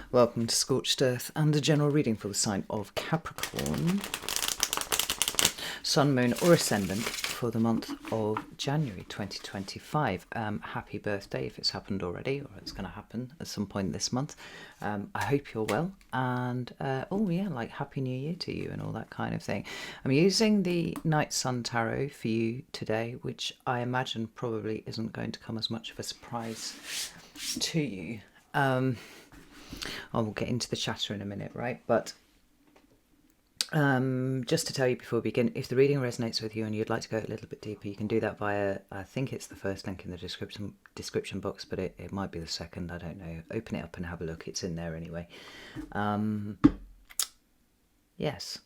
Welcome to Scorched Earth and a general reading for the sign of Capricorn, Sun, Moon or Ascendant for the month of January 2025. Happy birthday if it's happened already, or it's going to happen at some point this month. I hope you're well, and like Happy New Year to you and all that kind of thing. I'm using the Night Sun Tarot for you today, which I imagine probably isn't going to come as much of a surprise to you. I will get into the chatter in a minute, right? But just to tell you before we begin, if the reading resonates with you and you'd like to go a little bit deeper, you can do that via, I think it's the first link in the description box, but it might be the second, I don't know. Open it up and have a look, it's in there anyway. Yes,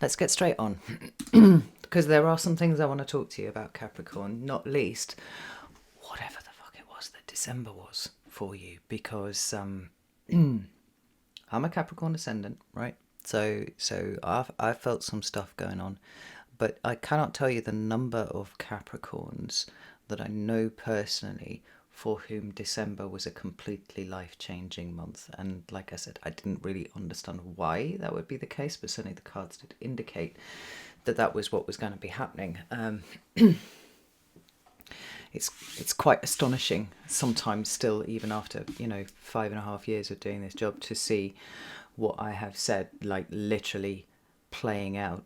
let's get straight on, because there are some things I want to talk to you about, Capricorn, not least whatever the fuck it was that December was for you, because I'm a Capricorn ascendant, right? So I've felt some stuff going on, but I cannot tell you the number of Capricorns that I know personally for whom December was a completely life-changing month. And like I said, I didn't really understand why that would be the case, but certainly the cards did indicate that that was what was going to be happening. It's quite astonishing sometimes still, even after 5.5 years of doing this job, to see what I have said like literally playing out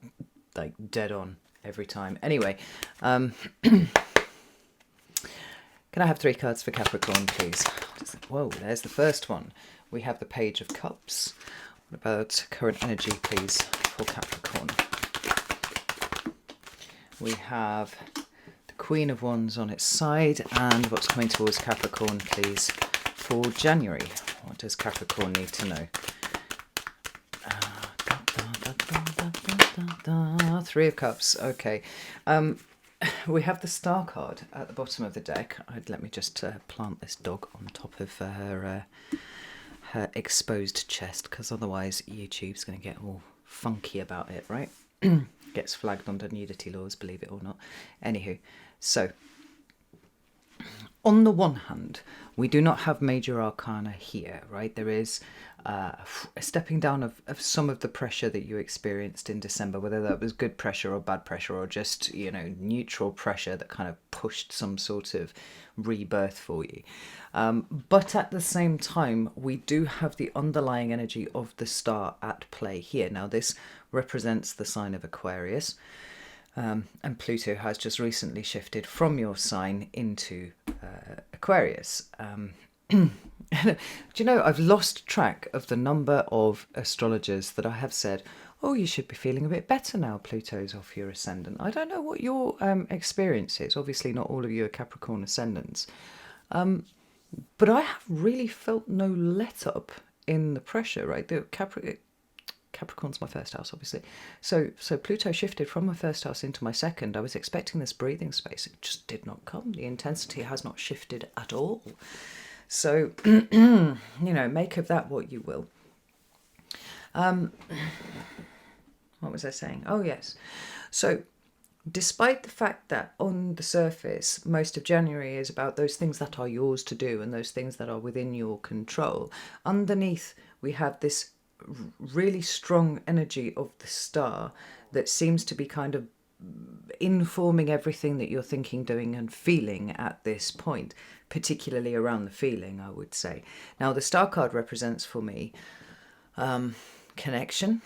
like dead on every time. Anyway, can I have 3 cards for Capricorn, please? Whoa, there's the first one. We have the Page of Cups. What about current energy, please, for Capricorn? We have Queen of Wands on its side, and what's coming towards Capricorn, please, for January. What does Capricorn need to know? 3 of Cups. Okay. We have the Star card at the bottom of the deck. Let me just plant this dog on top of her exposed chest, because otherwise YouTube's going to get all funky about it, right? Gets flagged under nudity laws, believe it or not. Anywho, so on the one hand, we do not have major arcana here, right? There is a stepping down of some of the pressure that you experienced in December, whether that was good pressure or bad pressure, or just, neutral pressure that kind of pushed some sort of rebirth for you. But at the same time, we do have the underlying energy of the Star at play here. Now, this represents the sign of Aquarius. And Pluto has just recently shifted from your sign into Aquarius. Do you know, I've lost track of the number of astrologers that I have said, oh, you should be feeling a bit better now Pluto's off your ascendant. I don't know what your experience is. Obviously, not all of you are Capricorn ascendants. But I have really felt no let-up in the pressure, right? The Capricorn's my first house, obviously. So Pluto shifted from my first house into my second. I was expecting this breathing space. It just did not come. The intensity has not shifted at all. So, make of that what you will. What was I saying? Oh, yes. So, despite the fact that on the surface, most of January is about those things that are yours to do and those things that are within your control, underneath we have this really strong energy of the Star that seems to be kind of informing everything that you're thinking, doing and feeling at this point, particularly around the feeling, I would say. Now, the Star card represents for me connection,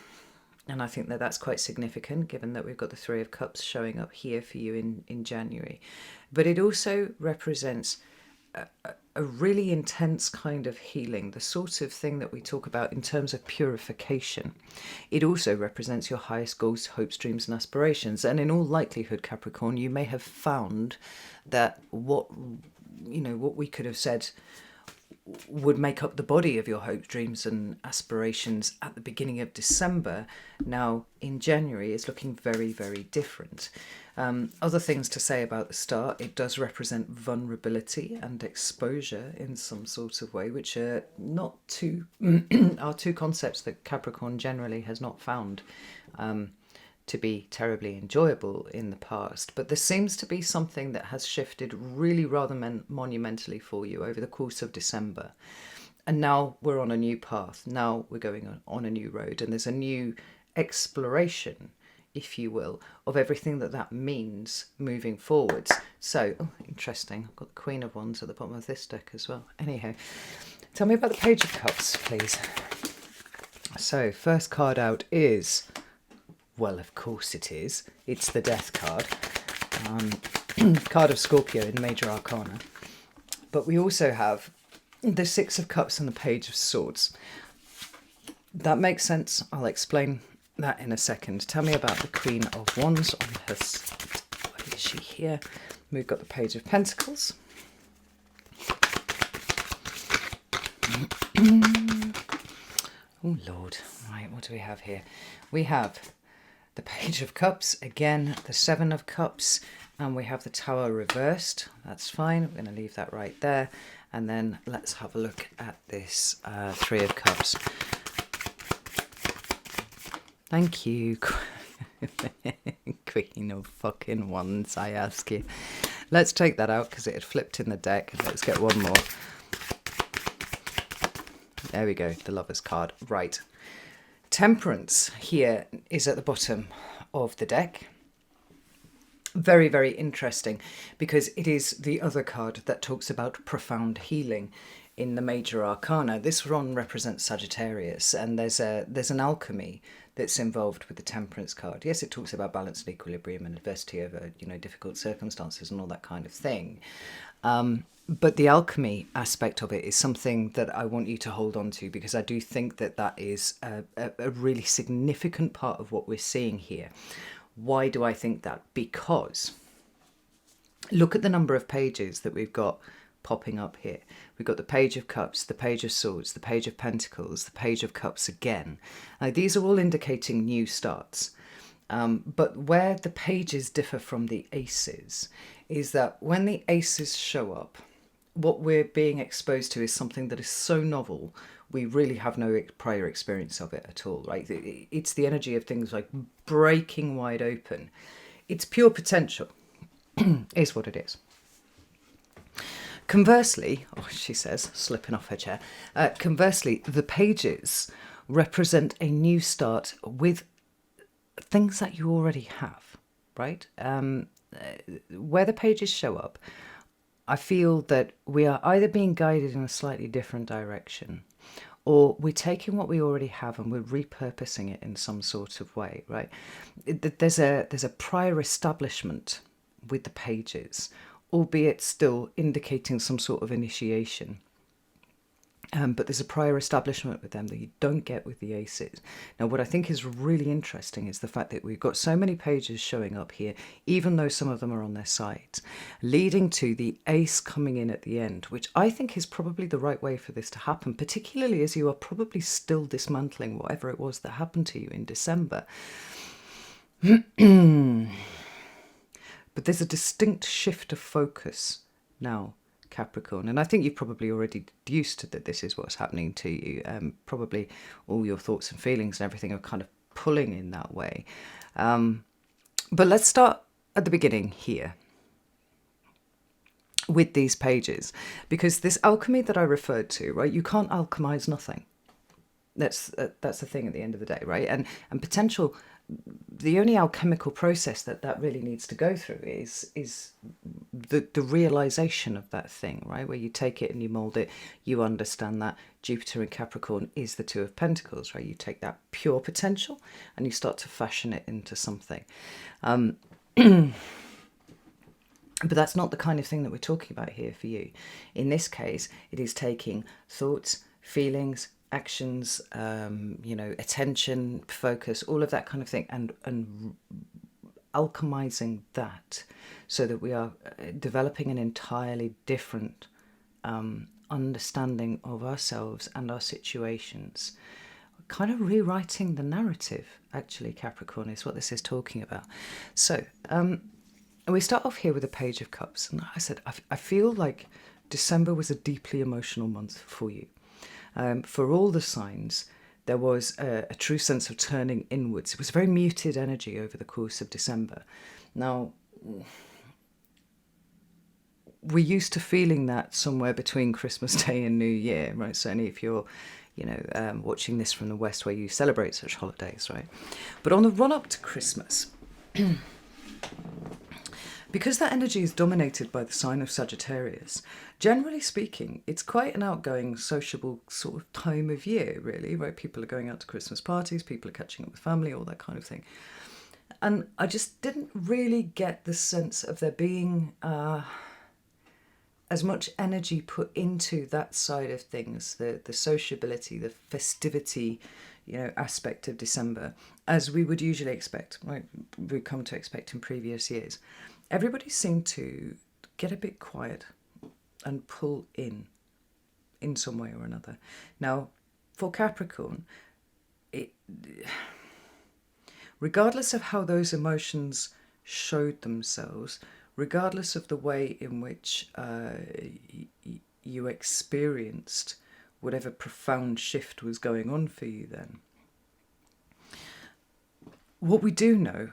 and I think that that's quite significant given that we've got the 3 of Cups showing up here for you in January. But it also represents a really intense kind of healing, the sort of thing that we talk about in terms of purification. It also represents your highest goals, hopes, dreams and aspirations. And in all likelihood, Capricorn, you may have found that what we could have said would make up the body of your hopes, dreams and aspirations at the beginning of December, now in January is looking very, very different. Other things to say about the Star, it does represent vulnerability and exposure in some sort of way, which are not two are two concepts that Capricorn generally has not found to be terribly enjoyable in the past. But there seems to be something that has shifted really rather monumentally for you over the course of December. And now we're on a new path. Now we're going on a new road, and there's a new exploration, if you will, of everything that that means moving forwards. So, oh, interesting. I've got the Queen of Wands at the bottom of this deck as well. Anyhow, tell me about the Page of Cups, please. So, first card out is, well, of course it is. It's the Death card. Card of Scorpio in Major Arcana. But we also have the Six of Cups and the Page of Swords. That makes sense. I'll explain that in a second. Tell me about the Queen of Wands on her... Where is she here? We've got the Page of Pentacles. Oh, Lord. Right, what do we have here? We have the Page of Cups, again, the Seven of Cups, and we have the Tower reversed. That's fine. We're going to leave that right there. And then let's have a look at this Three of Cups. Thank you, Queen of fucking Wands, I ask you. Let's take that out because it had flipped in the deck. Let's get one more. There we go, the Lover's card. Right. Temperance here is at the bottom of the deck. Very, very interesting because it is the other card that talks about profound healing in the Major Arcana. This one represents Sagittarius, and there's an alchemy that's involved with the Temperance card. Yes, it talks about balance and equilibrium and adversity over, difficult circumstances and all that kind of thing. But the alchemy aspect of it is something that I want you to hold on to, because I do think that that is a really significant part of what we're seeing here. Why do I think that? Because look at the number of pages that we've got popping up here. We've got the Page of Cups, the Page of Swords, the Page of Pentacles, the Page of Cups again. Now, these are all indicating new starts. But where the pages differ from the aces is that when the aces show up, what we're being exposed to is something that is so novel, we really have no prior experience of it at all, right? It's the energy of things like breaking wide open. It's pure potential, is what it is. Conversely, oh, she says, slipping off her chair, conversely, the pages represent a new start with things that you already have, right? Where the pages show up, I feel that we are either being guided in a slightly different direction, or we're taking what we already have and we're repurposing it in some sort of way, right? There's a prior establishment with the pages, albeit still indicating some sort of initiation. But there's a prior establishment with them that you don't get with the aces. Now, what I think is really interesting is the fact that we've got so many pages showing up here, even though some of them are on their sides, leading to the ace coming in at the end, which I think is probably the right way for this to happen, particularly as you are probably still dismantling whatever it was that happened to you in December. But there's a distinct shift of focus now, Capricorn, and I think you've probably already deduced that this is what's happening to you. Probably all your thoughts and feelings and everything are kind of pulling in that way. But let's start at the beginning here with these pages, because this alchemy that I referred to, right? You can't alchemize nothing. That's the thing at the end of the day, right? And potential. The only alchemical process that really needs to go through is the realization of that thing, right? Where you take it and you mold it, you understand that Jupiter in Capricorn is the Two of Pentacles, right? You take that pure potential and you start to fashion it into something. But that's not the kind of thing that we're talking about here for you. In this case, it is taking thoughts, feelings, actions, attention, focus, all of that kind of thing, and alchemizing that so that we are developing an entirely different understanding of ourselves and our situations. Kind of rewriting the narrative, actually, Capricorn, is what this is talking about. So we start off here with a Page of Cups, and I said I feel like December was a deeply emotional month for you. For all the signs, there was a true sense of turning inwards. It was a very muted energy over the course of December. Now, we're used to feeling that somewhere between Christmas Day and New Year, right? Certainly if you're, watching this from the West where you celebrate such holidays, right? But on the run up to Christmas, because that energy is dominated by the sign of Sagittarius, generally speaking, it's quite an outgoing, sociable sort of time of year, really, right? People are going out to Christmas parties, people are catching up with family, all that kind of thing. And I just didn't really get the sense of there being as much energy put into that side of things, the sociability, the festivity, aspect of December, as we would usually expect, right? We come to expect in previous years. Everybody seemed to get a bit quiet and pull in some way or another. Now, for Capricorn, regardless of how those emotions showed themselves, regardless of the way in which you experienced whatever profound shift was going on for you then, what we do know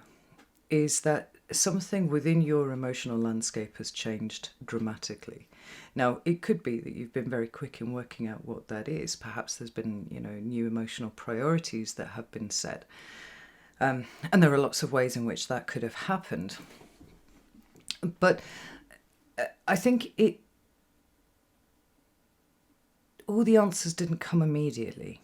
is that something within your emotional landscape has changed dramatically. Now, it could be that you've been very quick in working out what that is. Perhaps there's been, new emotional priorities that have been set. And there are lots of ways in which that could have happened. But I think all the answers didn't come immediately.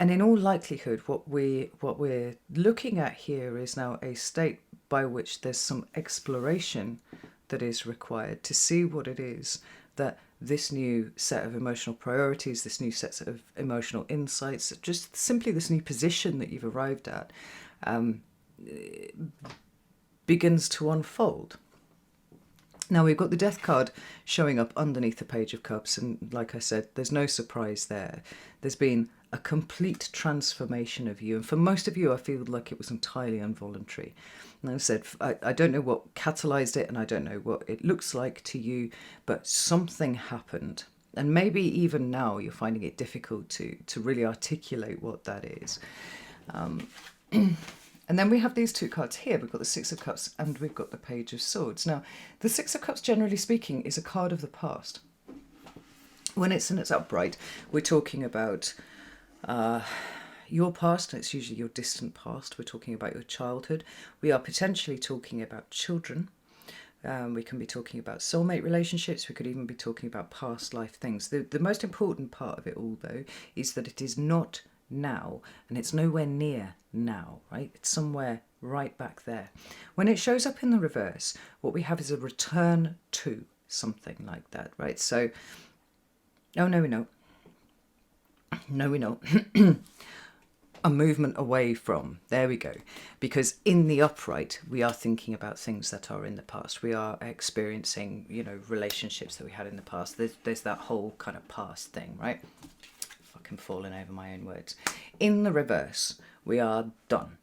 And in all likelihood, what we're looking at here is now a state by which there's some exploration that is required to see what it is that this new set of emotional priorities, this new set of emotional insights, just simply this new position that you've arrived at, begins to unfold. Now, we've got the Death card showing up underneath the Page of Cups, and like I said, there's no surprise there. There's been a complete transformation of you, and for most of you, I feel like it was entirely involuntary. And I said, I don't know what catalyzed it, and I don't know what it looks like to you, but something happened. And maybe even now you're finding it difficult to really articulate what that is. And then we have these two cards here. We've got the Six of Cups and we've got the Page of Swords. Now, the Six of Cups, generally speaking, is a card of the past. When it's in its upright, we're talking about your past. It's usually your distant past. We're talking about your childhood. We are potentially talking about children. We can be talking about soulmate relationships. We could even be talking about past life things. The most important part of it all, though, is that it is not now, and it's nowhere near now, right? It's somewhere right back there. When it shows up in the reverse, what we have is a return to something like that, right? So, oh no, we know. No, we know. A movement away from. There we go. Because in the upright, we are thinking about things that are in the past. We are experiencing, relationships that we had in the past. There's that whole kind of past thing, right? Fucking falling over my own words. In the reverse, we are done.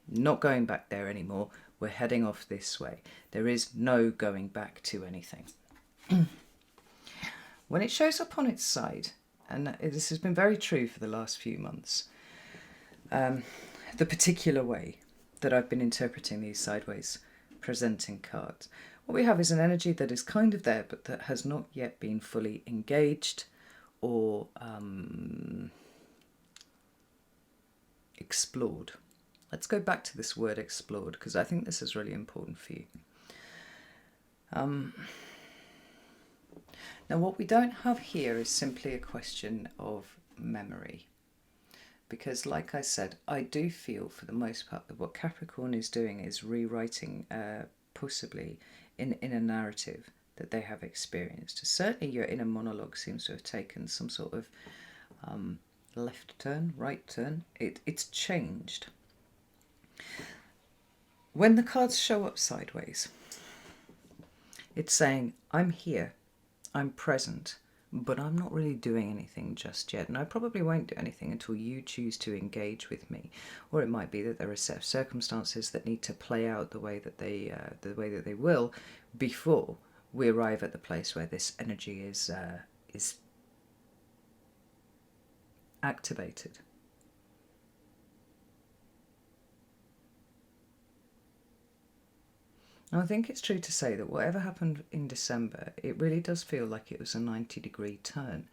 Not going back there anymore. We're heading off this way. There is no going back to anything. When it shows up on its side, and this has been very true for the last few months, the particular way that I've been interpreting these sideways presenting cards, what we have is an energy that is kind of there, but that has not yet been fully engaged or explored. Let's go back to this word explored, because I think this is really important for you. Now, what we don't have here is simply a question of memory. Because, like I said, I do feel for the most part that what Capricorn is doing is rewriting, possibly in a narrative that they have experienced. Certainly your inner monologue seems to have taken some sort of left turn, right turn. It's changed. When the cards show up sideways, it's saying, I'm here, I'm present, but I'm not really doing anything just yet, and I probably won't do anything until you choose to engage with me. Or it might be that there are a set of circumstances that need to play out the way that they will before we arrive at the place where this energy is activated. I think it's true to say that whatever happened in December, it really does feel like it was a 90-degree turn.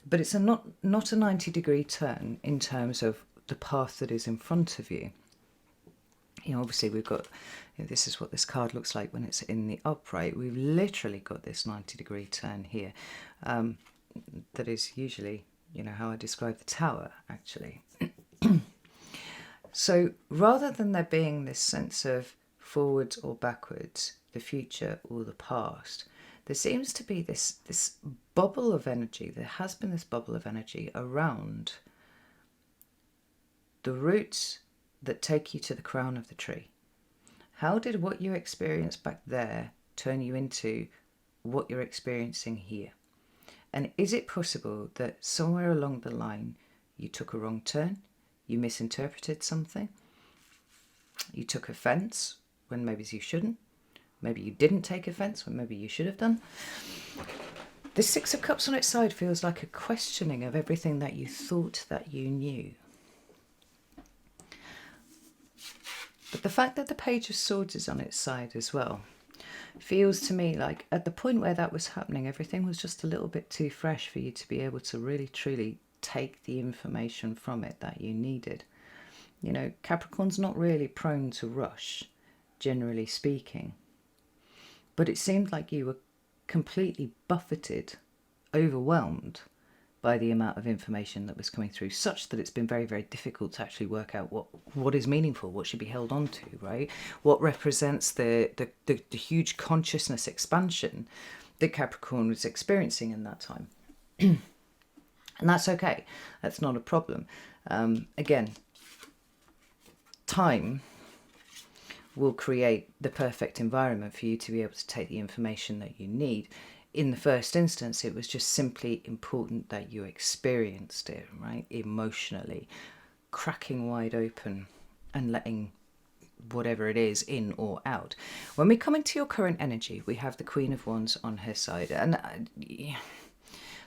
But it's not a 90-degree turn in terms of the path that is in front of you. You know, obviously we've got, this is what this card looks like when it's in the upright. We've literally got this 90-degree turn here. That is usually, how I describe the tower, actually. So rather than there being this sense of forwards or backwards, the future or the past, there seems to be this bubble of energy. There has been this bubble of energy around the roots that take you to the crown of the tree. How did what you experienced back there turn you into what you're experiencing here? And is it possible that somewhere along the line you took a wrong turn? You misinterpreted something? You took offence when maybe you shouldn't? Maybe you didn't take offence when maybe you should have done? The Six of Cups on its side feels like a questioning of everything that you thought that you knew. But the fact that the Page of Swords is on its side as well feels to me like at the point where that was happening, everything was just a little bit too fresh for you to be able to really truly take the information from it that you needed. Capricorn's not really prone to rush, generally speaking. But it seemed like you were completely buffeted, overwhelmed by the amount of information that was coming through, such that it's been very, very difficult to actually work out what is meaningful, what should be held on to, right? What represents the huge consciousness expansion that Capricorn was experiencing in that time. And that's okay. That's not a problem. Again, time will create the perfect environment for you to be able to take the information that you need. In the first instance, it was just simply important that you experienced it, right? Emotionally, cracking wide open and letting whatever it is in or out. When we come into your current energy, we have the Queen of Wands on her side. And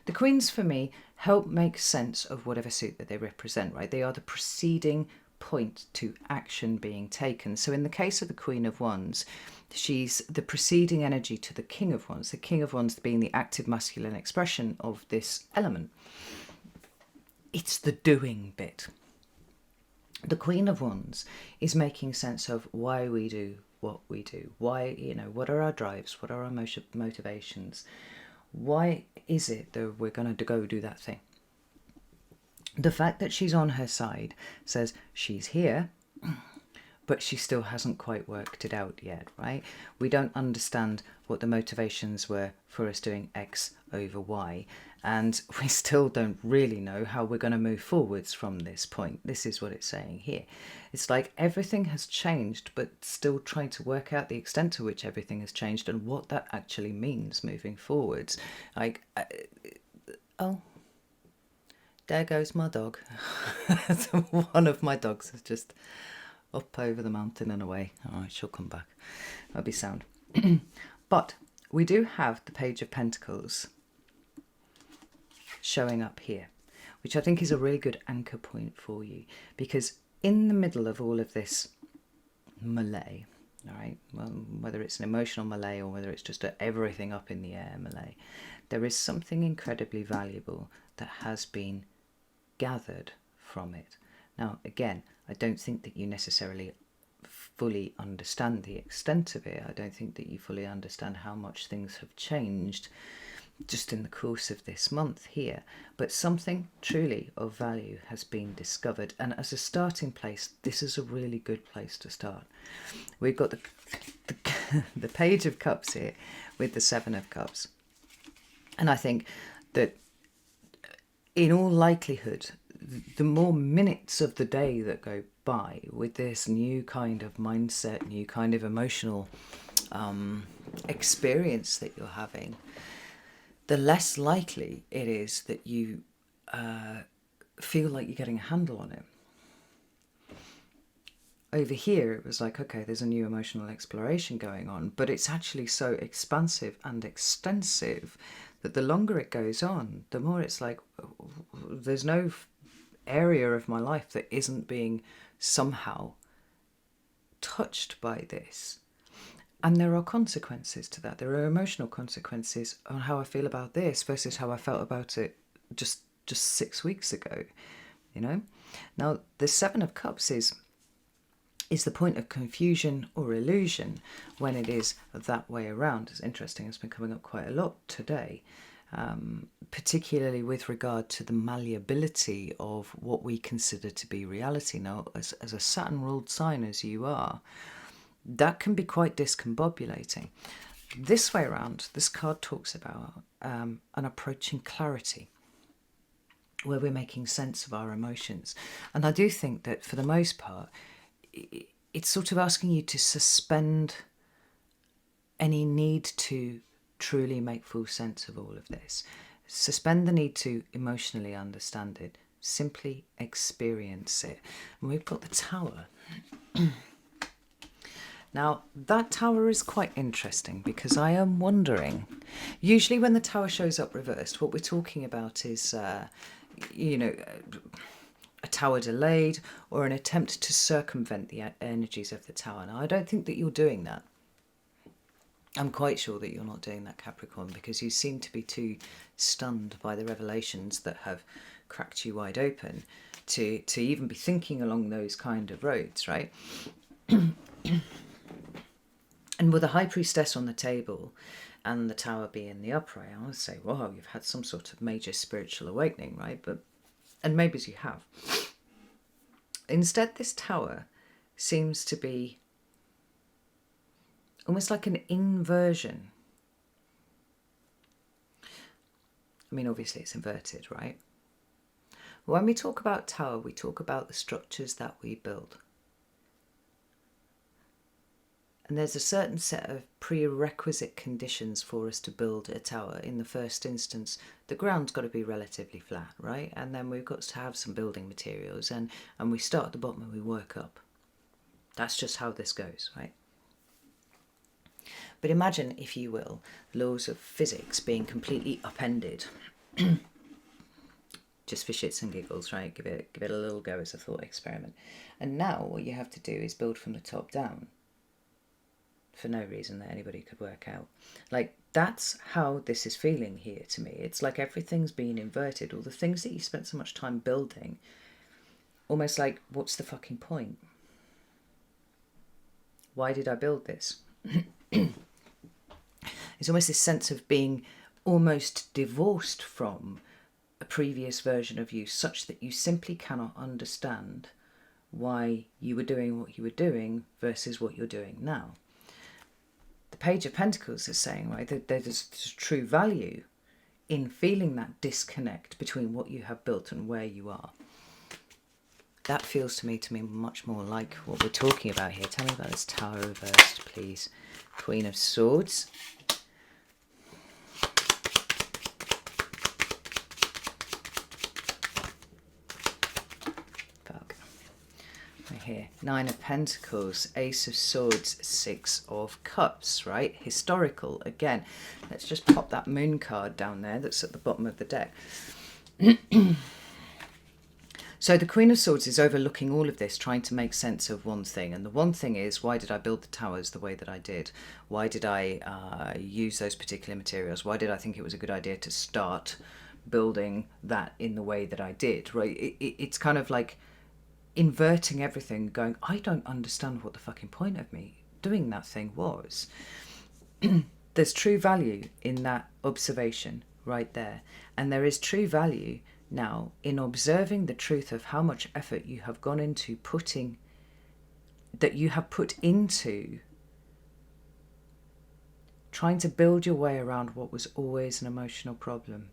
the Queens, for me, help make sense of whatever suit that they represent, right? They are the preceding point to action being taken. So in the case of the Queen of Wands, she's the preceding energy to the King of Wands, the King of Wands being the active masculine expression of this element. It's the doing bit. The Queen of Wands is making sense of why we do what we do. Why, what are our drives? What are our motivations? Why is it that we're going to go do that thing? The fact that she's on her side says she's here, but she still hasn't quite worked it out yet, right? We don't understand what the motivations were for us doing X over Y, and we still don't really know how we're going to move forwards from this point. This is what it's saying here. It's like everything has changed, but still trying to work out the extent to which everything has changed and what that actually means moving forwards. Oh, there goes my dog. One of my dogs is just up over the mountain and away. All right, she'll come back. That'll be sound. But we do have the Page of Pentacles showing up here, which I think is a really good anchor point for you, because in the middle of all of this melee, all right, well, whether it's an emotional melee or whether it's just a everything up in the air melee, there is something incredibly valuable that has been gathered from it. Now, again, I don't think that you necessarily fully understand the extent of it. I don't think that you fully understand how much things have changed just in the course of this month here, but something truly of value has been discovered, and as a starting place, this is a really good place to start. We've got the Page of Cups here with the Seven of Cups, and I think that in all likelihood, the more minutes of the day that go by with this new kind of mindset, new kind of emotional experience that you're having, the less likely it is that you feel like you're getting a handle on it. Over here, it was like, okay, there's a new emotional exploration going on, but it's actually so expansive and extensive that the longer it goes on, the more it's like, there's no area of my life that isn't being somehow touched by this. And there are consequences to that. There are emotional consequences on how I feel about this versus how I felt about it just 6 weeks ago. You know? Now, the Seven of Cups is the point of confusion or illusion when it is that way around. It's interesting, it's been coming up quite a lot today, particularly with regard to the malleability of what we consider to be reality. Now, as a Saturn-ruled sign as you are, that can be quite discombobulating. This way around, this card talks about an approaching clarity, where we're making sense of our emotions. And I do think that for the most part, it's sort of asking you to suspend any need to truly make full sense of all of this. Suspend the need to emotionally understand it. Simply experience it. And we've got the Tower. Now, that Tower is quite interesting because I am wondering, usually when the Tower shows up reversed, what we're talking about is, a Tower delayed or an attempt to circumvent the energies of the Tower. Now, I don't think that you're doing that. I'm quite sure that you're not doing that, Capricorn, because you seem to be too stunned by the revelations that have cracked you wide open to even be thinking along those kind of roads, right? And with a High Priestess on the table and the Tower being the upright, I would say, wow, you've had some sort of major spiritual awakening, right? And maybe you have. Instead, this Tower seems to be almost like an inversion. I mean, obviously it's inverted, right? When we talk about Tower, we talk about the structures that we build. And there's a certain set of prerequisite conditions for us to build a tower. In the first instance, the ground's got to be relatively flat, right? And then we've got to have some building materials, and we start at the bottom and we work up. That's just how this goes, right? But imagine, if you will, laws of physics being completely upended. Just for shits and giggles, right? Give it a little go as a thought experiment. And now what you have to do is build from the top down. For no reason that anybody could work out. Like, that's how this is feeling here to me. It's like everything's being inverted. All the things that you spent so much time building, almost like, what's the fucking point? Why did I build this? It's almost this sense of being almost divorced from a previous version of you, such that you simply cannot understand why you were doing what you were doing versus what you're doing now. The Page of Pentacles is saying, right, that there's true value in feeling that disconnect between what you have built and where you are. That feels to me much more like what we're talking about here. Tell me about this Tower reversed, please. Queen of Swords. Here, Nine of Pentacles, Ace of Swords, Six of Cups, right? Historical, again. Let's just pop that Moon card down there that's at the bottom of the deck. So the Queen of Swords is overlooking all of this, trying to make sense of one thing. And the one thing is, why did I build the towers the way that I did? Why did I use those particular materials? Why did I think it was a good idea to start building that in the way that I did, right? It's kind of like inverting everything, going, I don't understand what the fucking point of me doing that thing was. There's true value in that observation right there. And there is true value now in observing the truth of how much effort you have gone into put into trying to build your way around what was always an emotional problem.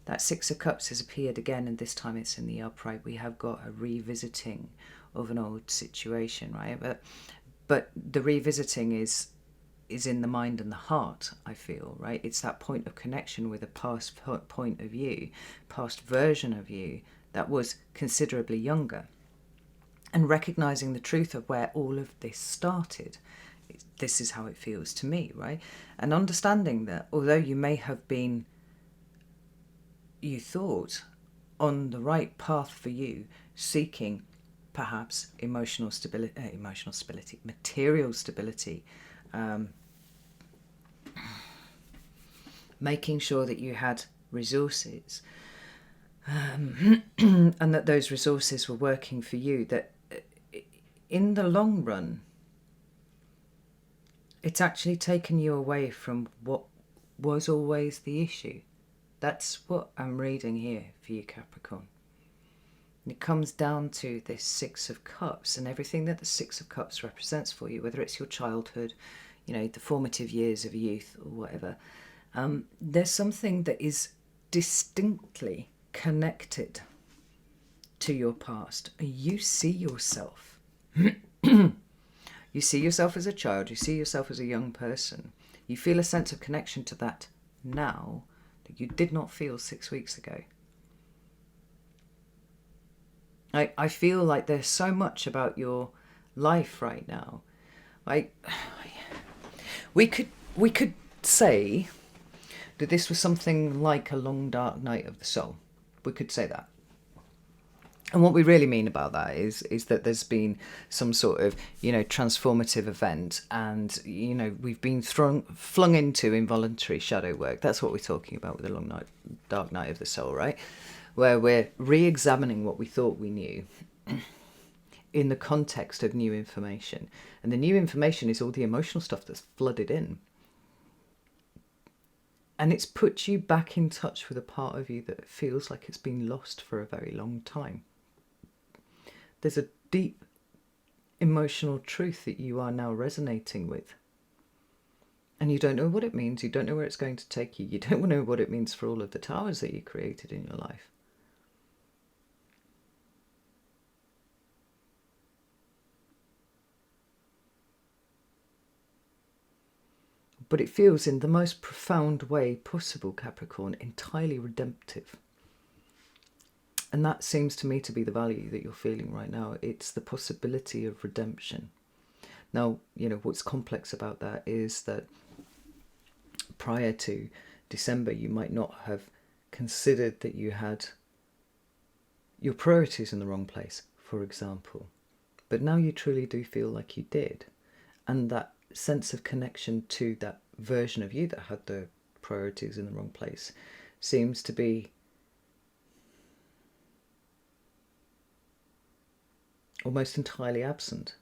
That Six of Cups has appeared again, and this time it's in the upright. We have got a revisiting of an old situation, right? But the revisiting is in the mind and the heart, I feel, right? It's that point of connection with a past point of view, past version of you that was considerably younger. And recognizing the truth of where all of this started. This is how it feels to me, right? And understanding that although you may have been, you thought, on the right path for you, seeking perhaps emotional stability, material stability, making sure that you had resources, and that those resources were working for you, that in the long run, it's actually taken you away from what was always the issue. That's what I'm reading here for you, Capricorn. And it comes down to this Six of Cups and everything that the Six of Cups represents for you, whether it's your childhood, the formative years of youth or whatever. There's something that is distinctly connected to your past. You see yourself. You see yourself as a child. You see yourself as a young person. You feel a sense of connection to that now that you did not feel 6 weeks ago. I feel like there's so much about your life right now. We could say that this was something like a long dark night of the soul. We could say that. And what we really mean about that is that there's been some sort of, transformative event, and, we've been flung into involuntary shadow work. That's what we're talking about with the long dark night of the soul, right? Where we're re-examining what we thought we knew in the context of new information. And the new information is all the emotional stuff that's flooded in. And it's put you back in touch with a part of you that feels like it's been lost for a very long time. There's a deep emotional truth that you are now resonating with. And you don't know what it means. You don't know where it's going to take you. You don't know what it means for all of the towers that you created in your life. But it feels in the most profound way possible, Capricorn, entirely redemptive. And that seems to me to be the value that you're feeling right now. It's the possibility of redemption. Now, what's complex about that is that prior to December, you might not have considered that you had your priorities in the wrong place, for example. But now you truly do feel like you did. And that sense of connection to that version of you that had the priorities in the wrong place seems to be almost entirely absent.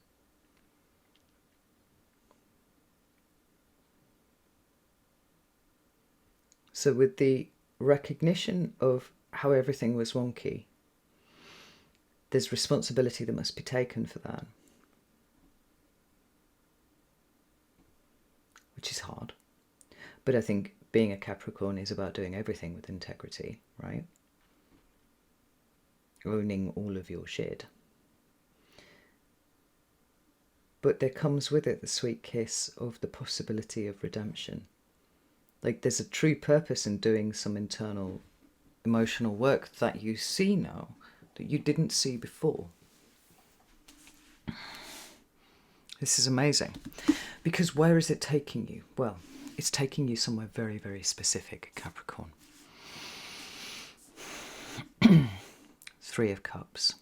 So with the recognition of how everything was wonky, there's responsibility that must be taken for that, which is hard. But I think being a Capricorn is about doing everything with integrity, right? Owning all of your shit. But there comes with it the sweet kiss of the possibility of redemption. Like, there's a true purpose in doing some internal emotional work that you see now that you didn't see before. This is amazing. Because where is it taking you? Well, it's taking you somewhere very, very specific, Capricorn. Three of Cups.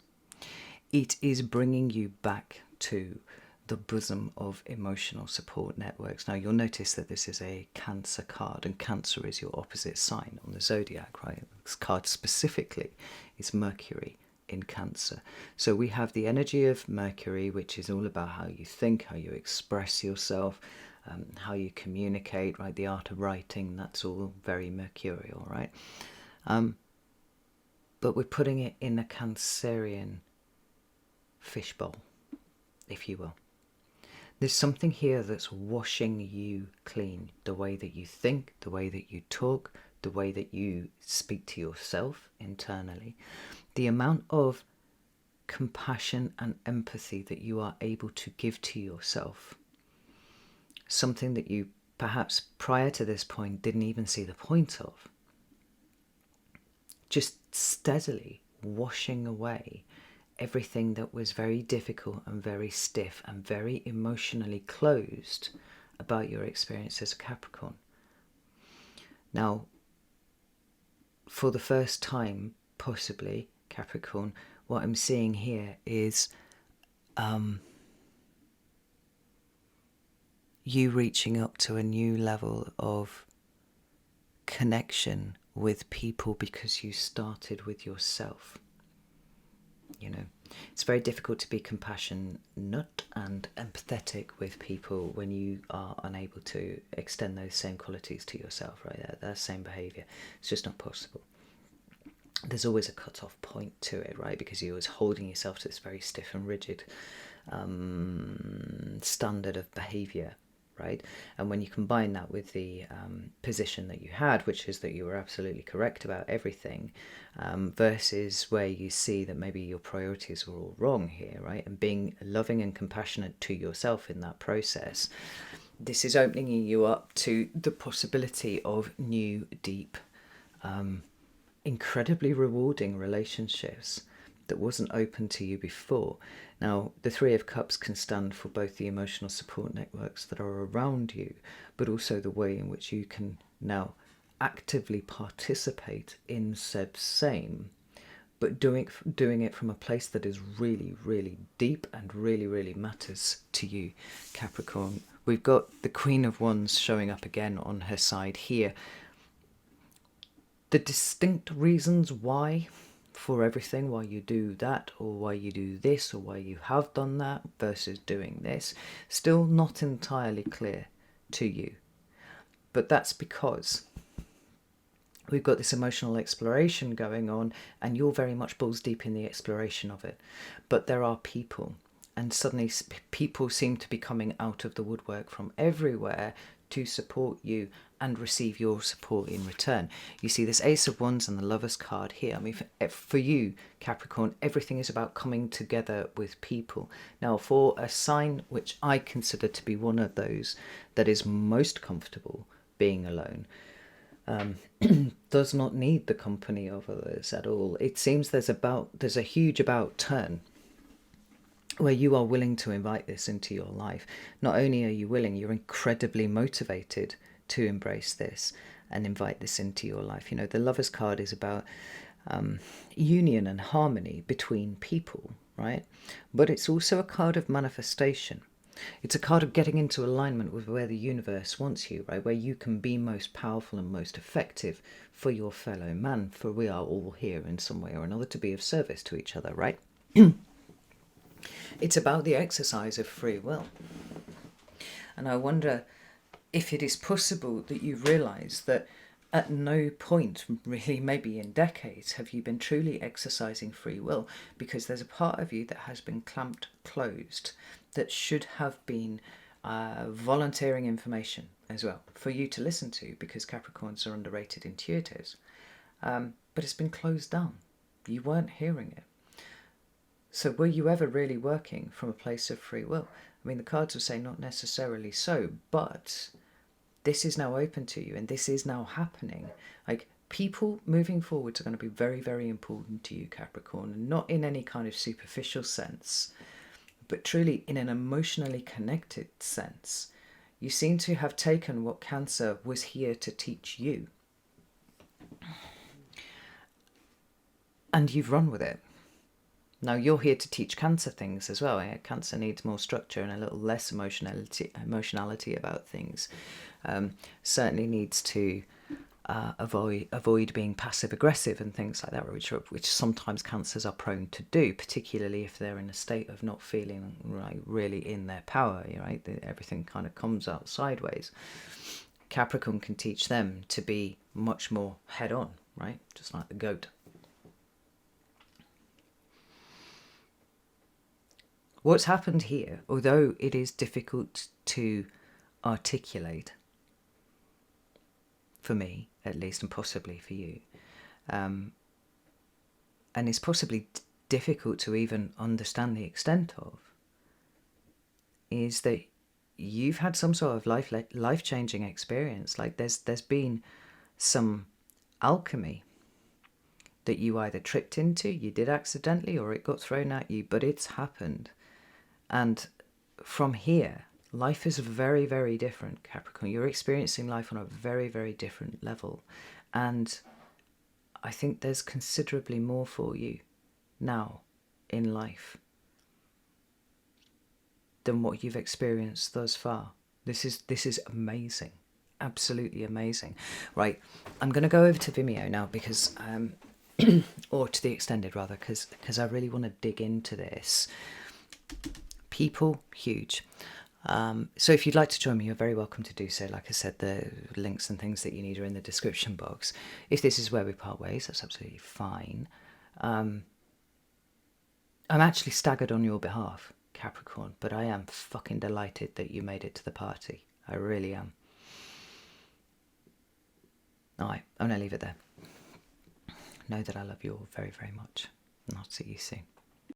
It is bringing you back to the bosom of emotional support networks. Now, you'll notice that this is a Cancer card, and Cancer is your opposite sign on the zodiac, right? This card specifically is Mercury in Cancer. So we have the energy of Mercury, which is all about how you think, how you express yourself, how you communicate, right? The art of writing, that's all very mercurial, right? But we're putting it in a Cancerian fishbowl, if you will. There's something here that's washing you clean. The way that you think, the way that you talk, the way that you speak to yourself internally. The amount of compassion and empathy that you are able to give to yourself. Something that you perhaps prior to this point didn't even see the point of. Just steadily washing away everything that was very difficult and very stiff and very emotionally closed about your experience as a Capricorn. Now, for the first time, possibly, Capricorn, what I'm seeing here is you reaching up to a new level of connection with people because you started with yourself. You know, it's very difficult to be compassionate and empathetic with people when you are unable to extend those same qualities to yourself, right? That same behaviour. It's just not possible. There's always a cut-off point to it, right? Because you're always holding yourself to this very stiff and rigid standard of behaviour, right? And when you combine that with the position that you had, which is that you were absolutely correct about everything, versus where you see that maybe your priorities were all wrong here, right? And being loving and compassionate to yourself in that process, this is opening you up to the possibility of new, deep, incredibly rewarding relationships that wasn't open to you before. Now, the Three of Cups can stand for both the emotional support networks that are around you, but also the way in which you can now actively participate in said same, but doing it from a place that is really, really deep and really, really matters to you, Capricorn. We've got the Queen of Wands showing up again on her side here. The distinct reasons why for everything, why you do that or why you do this or why you have done that versus doing this, still not entirely clear to you. But that's because we've got this emotional exploration going on and you're very much balls deep in the exploration of it. But there are people, and suddenly people seem to be coming out of the woodwork from everywhere to support you and receive your support in return. You see this Ace of Wands and the Lover's card here. I mean, for you, Capricorn, everything is about coming together with people. Now, for a sign which I consider to be one of those that is most comfortable being alone, does not need the company of others at all. It seems there's a huge about turn where you are willing to invite this into your life. Not only are you willing, you're incredibly motivated to embrace this and invite this into your life. You know, the Lover's card is about union and harmony between people, right? But it's also a card of manifestation. It's a card of getting into alignment with where the universe wants you, right? Where you can be most powerful and most effective for your fellow man, for we are all here in some way or another to be of service to each other, right? It's about the exercise of free will. And I wonder if it is possible that you realise that at no point, really maybe in decades, have you been truly exercising free will, because there's a part of you that has been clamped closed that should have been volunteering information as well for you to listen to, because Capricorns are underrated intuitives. But it's been closed down. You weren't hearing it. So were you ever really working from a place of free will? I mean, the cards will say not necessarily so, but this is now open to you and this is now happening. Like, people moving forwards are going to be very, very important to you, Capricorn, and not in any kind of superficial sense, but truly in an emotionally connected sense. You seem to have taken what Cancer was here to teach you, and you've run with it. Now, you're here to teach Cancer things as well. Yeah? Cancer needs more structure and a little less emotionality about things. Certainly needs to avoid being passive-aggressive and things like that, which sometimes Cancers are prone to do, particularly if they're in a state of not feeling right, really in their power. Right, everything kind of comes out sideways. Capricorn can teach them to be much more head-on, right, just like the goat. What's happened here, although it is difficult to articulate, for me at least, and possibly for you, and it's possibly difficult to even understand the extent of, is that you've had some sort of life-changing experience. Like there's been some alchemy that you either tripped into, you did accidentally, or it got thrown at you, but it's happened. And from here, life is very, very different, Capricorn. You're experiencing life on a very, very different level. And I think there's considerably more for you now in life than what you've experienced thus far. This is amazing, absolutely amazing. Right, I'm going to go over to Vimeo now because, or to the extended rather, because I really want to dig into this. People, huge. So if you'd like to join me, you're very welcome to do so. Like I said, the links and things that you need are in the description box. If this is where we part ways, that's absolutely fine. I'm actually staggered on your behalf, Capricorn, but I am fucking delighted that you made it to the party. I really am. Alright, I'm going to leave it there. Know that I love you all very, very much, and I'll see you soon.